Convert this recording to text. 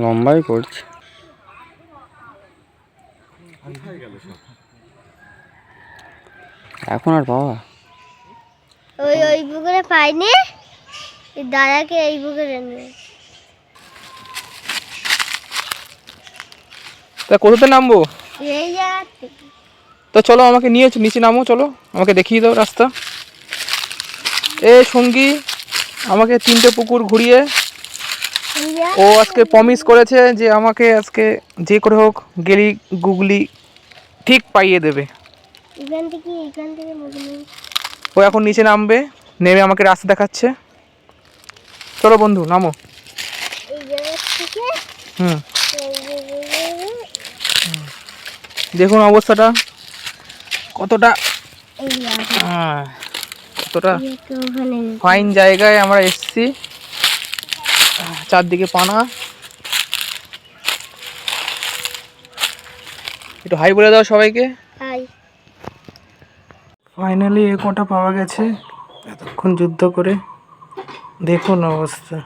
লম্বাই করছে। এখন আর পাওয়া ওই পুকুরে পাইনি, দাদাকে এই পুকুরে নিয়ে। তা কোথাতে নামবো? এই জায়গা থেকে। তো চলো আমাকে নিয়ে নিচে নামো, চলো আমাকে দেখিয়ে দাও রাস্তা। এ সঙ্গী, আমাকে 3টে পুকুর ঘুরিয়ে ও আজকে প্রমিস করেছে যে আমাকে আজকে যে করে হোক গেলি গুগলি ঠিক পাইয়ে দেবে। এখান থেকে ও এখন নিচে নামবে, নেমে আমাকে রাস্তা দেখাচ্ছে। চলো বন্ধু নামো। এই জায়গা থেকে দেখুন অবস্থাটা কতটা কতটা ফাইন জায়গায় আমরা এসেছি। চারদিকে পানা। একটু হাই বলে দাও সবাইকে। হাই। ফাইনালি এ কটা পাওয়া গেছে এতক্ষণ যুদ্ধ করে। দেখুন অবস্থা।